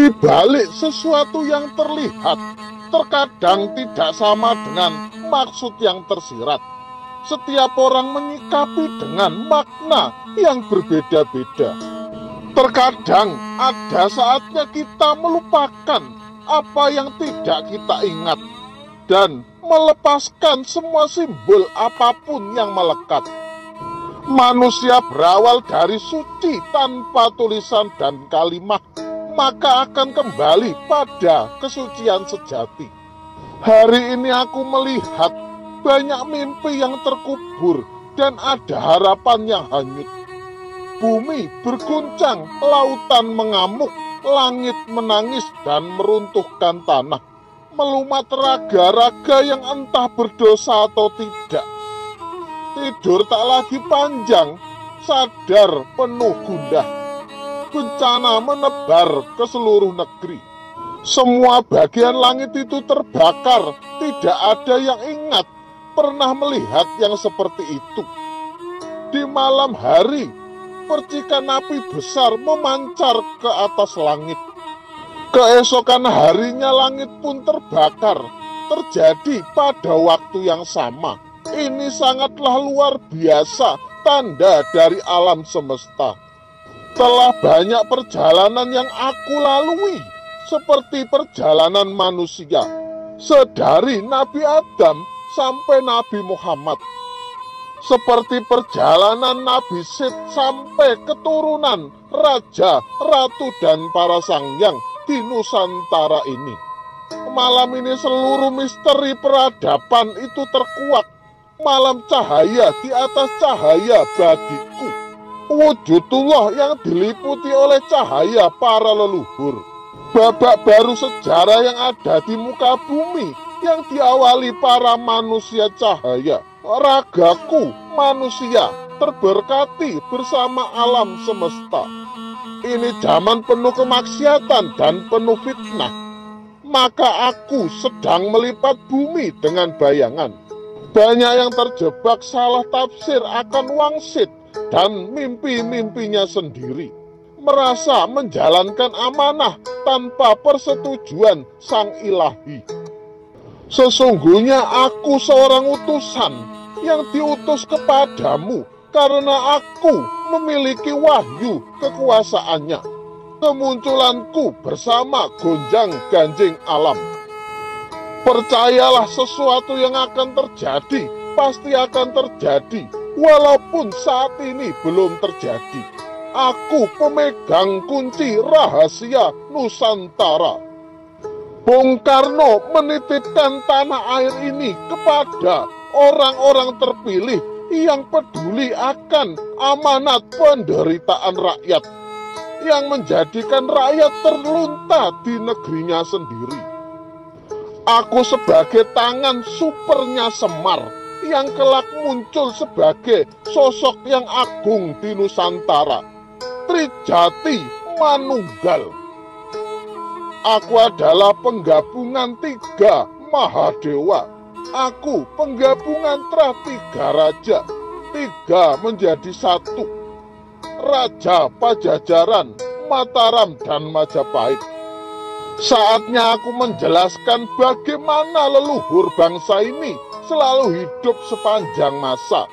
Di balik sesuatu yang terlihat, terkadang tidak sama dengan maksud yang tersirat. Setiap orang menyikapi dengan makna yang berbeda-beda. Terkadang ada saatnya kita melupakan apa yang tidak kita ingat dan melepaskan semua simbol apapun yang melekat. Manusia berawal dari suci tanpa tulisan dan kalimat, maka akan kembali pada kesucian sejati. Hari ini aku melihat banyak mimpi yang terkubur dan ada harapan yang hanyut. Bumi berguncang, lautan mengamuk, langit menangis dan meruntuhkan tanah. Melumat raga-raga yang entah berdosa atau tidak. Tidur tak lagi panjang, sadar penuh gundah. Bencana menebar ke seluruh negeri. Semua bagian langit itu terbakar, tidak ada yang ingat pernah melihat yang seperti itu. Di malam hari, percikan api besar memancar ke atas langit. Keesokan harinya langit pun terbakar, terjadi pada waktu yang sama. Ini sangatlah luar biasa, tanda dari alam semesta. Telah banyak perjalanan yang aku lalui, seperti perjalanan manusia, sedari Nabi Adam sampai Nabi Muhammad. Seperti perjalanan Nabi Sid sampai keturunan Raja, Ratu, dan para sangyang di Nusantara ini. Malam ini seluruh misteri peradaban itu terkuak. Malam cahaya di atas cahaya bagiku. Wujudullah yang diliputi oleh cahaya para leluhur. Babak baru sejarah yang ada di muka bumi yang diawali para manusia cahaya. Ragaku manusia terberkati bersama alam semesta. Ini zaman penuh kemaksiatan dan penuh fitnah. Maka aku sedang melipat bumi dengan bayangan. Banyak yang terjebak salah tafsir akan wangsit dan mimpi-mimpinya sendiri. Merasa menjalankan amanah tanpa persetujuan Sang Ilahi. Sesungguhnya aku seorang utusan yang diutus kepadamu karena aku memiliki wahyu kekuasaannya. Kemunculanku bersama gonjang-ganjing alam. Percayalah, sesuatu yang akan terjadi pasti akan terjadi, walaupun saat ini belum terjadi. Aku pemegang kunci rahasia Nusantara. Bung Karno menitipkan tanah air ini kepada orang-orang terpilih yang peduli akan amanat penderitaan rakyat, yang menjadikan rakyat terlunta di negerinya sendiri. Aku sebagai tangan supernya Semar yang kelak muncul sebagai sosok yang agung di Nusantara. Trijati Manunggal. Aku adalah penggabungan 3 Mahadewa. Aku penggabungan Tratiga Raja. 3 menjadi 1. Raja Pajajaran, Mataram, dan Majapahit. Saatnya aku menjelaskan bagaimana leluhur bangsa ini selalu hidup sepanjang masa,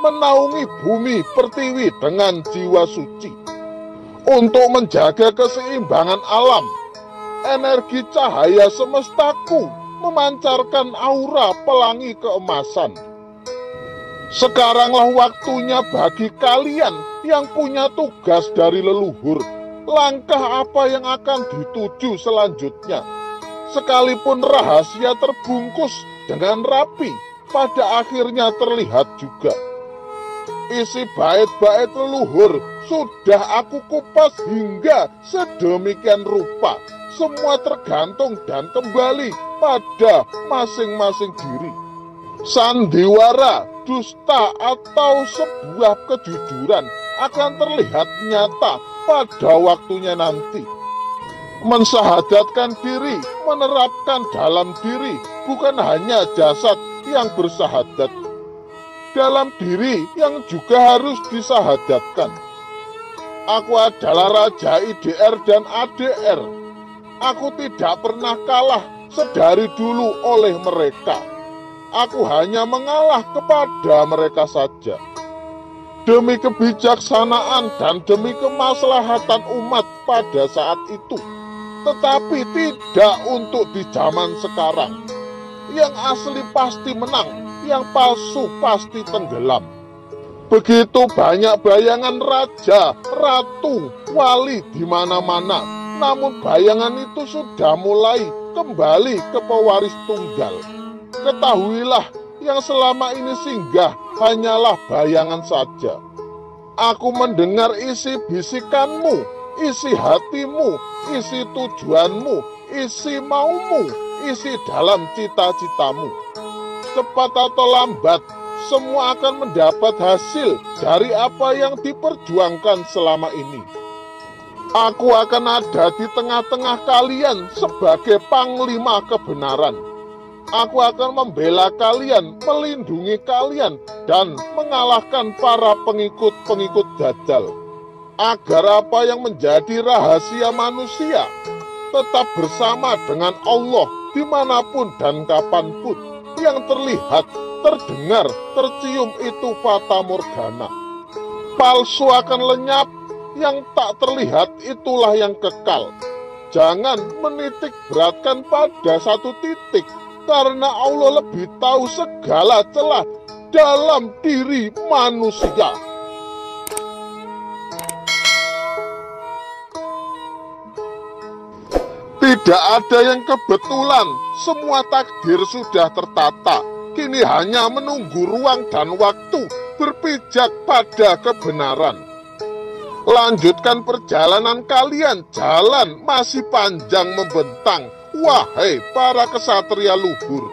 menaungi bumi pertiwi dengan jiwa suci. Untuk menjaga keseimbangan alam, energi cahaya semestaku memancarkan aura pelangi keemasan. Sekaranglah waktunya bagi kalian yang punya tugas dari leluhur. Langkah apa yang akan dituju selanjutnya? Sekalipun rahasia terbungkus dengan rapi, pada akhirnya terlihat juga. Isi bait-bait leluhur sudah aku kupas hingga sedemikian rupa. Semua tergantung dan kembali pada masing-masing diri. Sandiwara, dusta, atau sebuah kejujuran akan terlihat nyata pada waktunya nanti. Mensahadatkan diri, menerapkan dalam diri, bukan hanya jasad yang bersahadat. Dalam diri yang juga harus disahadatkan. Aku adalah Raja IDR dan ADR. Aku tidak pernah kalah sedari dulu oleh mereka. Aku hanya mengalah kepada mereka saja. Demi kebijaksanaan dan demi kemaslahatan umat pada saat itu. Tetapi tidak untuk di zaman sekarang. Yang asli pasti menang, yang palsu pasti tenggelam. Begitu banyak bayangan raja, ratu, wali di mana-mana. Namun bayangan itu sudah mulai kembali ke pewaris tunggal. Ketahuilah, yang selama ini singgah hanyalah bayangan saja. Aku mendengar isi bisikanmu, isi hatimu, isi tujuanmu, isi maumu, isi dalam cita-citamu. Cepat atau lambat, semua akan mendapat hasil dari apa yang diperjuangkan selama ini. Aku akan ada di tengah-tengah kalian sebagai panglima kebenaran. Aku akan membela kalian, melindungi kalian, dan mengalahkan para pengikut-pengikut Dajjal. Agar apa yang menjadi rahasia manusia tetap bersama dengan Allah dimanapun dan kapanpun. Yang terlihat, terdengar, tercium itu fata morgana. Palsu akan lenyap, yang tak terlihat itulah yang kekal. Jangan menitik beratkan pada satu titik, karena Allah lebih tahu segala celah dalam diri manusia. Tidak ada yang kebetulan, semua takdir sudah tertata. Kini hanya menunggu ruang dan waktu berpijak pada kebenaran. Lanjutkan perjalanan kalian, jalan masih panjang membentang, wahai para kesatria luhur.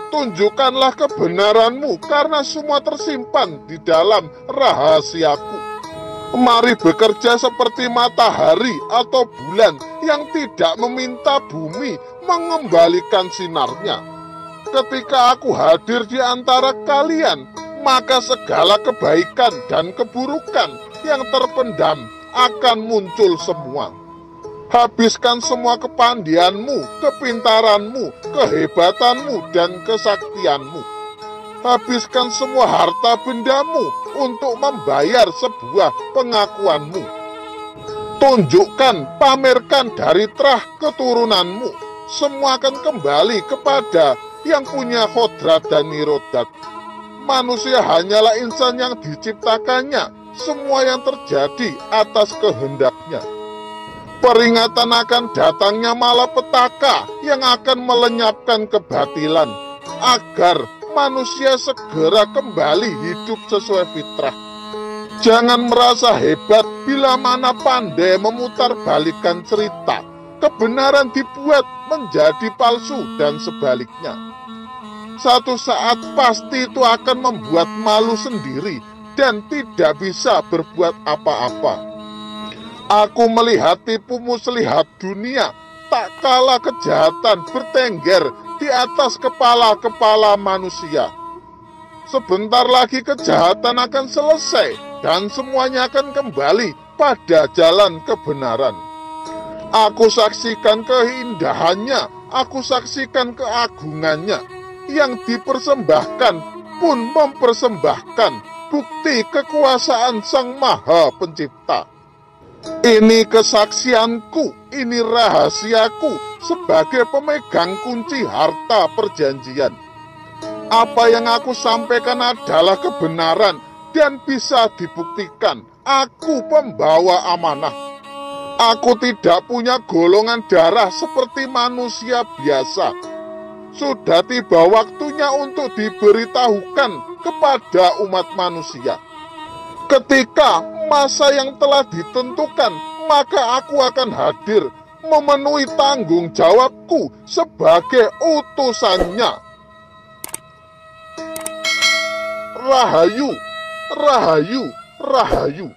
Tunjukkanlah kebenaranmu, karena semua tersimpan di dalam rahasiaku. Mari bekerja seperti matahari atau bulan yang tidak meminta bumi mengembalikan sinarnya. Ketika aku hadir di antara kalian, maka segala kebaikan dan keburukan yang terpendam akan muncul semua. Habiskan semua kepandianmu, kepintaranmu, kehebatanmu, dan kesaktianmu. Habiskan semua harta bendamu untuk membayar sebuah pengakuanmu. Tunjukkan, pamerkan dari terah keturunanmu. Semua akan kembali kepada yang punya kodrat dan nirodat. Manusia hanyalah insan yang diciptakannya. Semua yang terjadi atas kehendaknya. Peringatan akan datangnya malapetaka yang akan melenyapkan kebatilan, agar manusia segera kembali hidup sesuai fitrah. Jangan merasa hebat bila mana pandai memutarbalikkan cerita. Kebenaran dibuat menjadi palsu dan sebaliknya. Satu saat pasti itu akan membuat malu sendiri dan tidak bisa berbuat apa-apa. Aku melihat tipu muslihat dunia, tak kalah kejahatan bertengger di atas kepala-kepala manusia. Sebentar lagi kejahatan akan selesai dan semuanya akan kembali pada jalan kebenaran. Aku saksikan keindahannya, aku saksikan keagungannya. Yang dipersembahkan pun mempersembahkan bukti kekuasaan Sang Maha Pencipta. Ini kesaksianku, ini rahasiaku sebagai pemegang kunci harta perjanjian. Apa yang aku sampaikan adalah kebenaran dan bisa dibuktikan. Aku pembawa amanah. Aku tidak punya golongan darah seperti manusia biasa. Sudah tiba waktunya untuk diberitahukan kepada umat manusia. Ketika masa yang telah ditentukan, maka aku akan hadir memenuhi tanggung jawabku sebagai utusannya. Rahayu, rahayu, rahayu.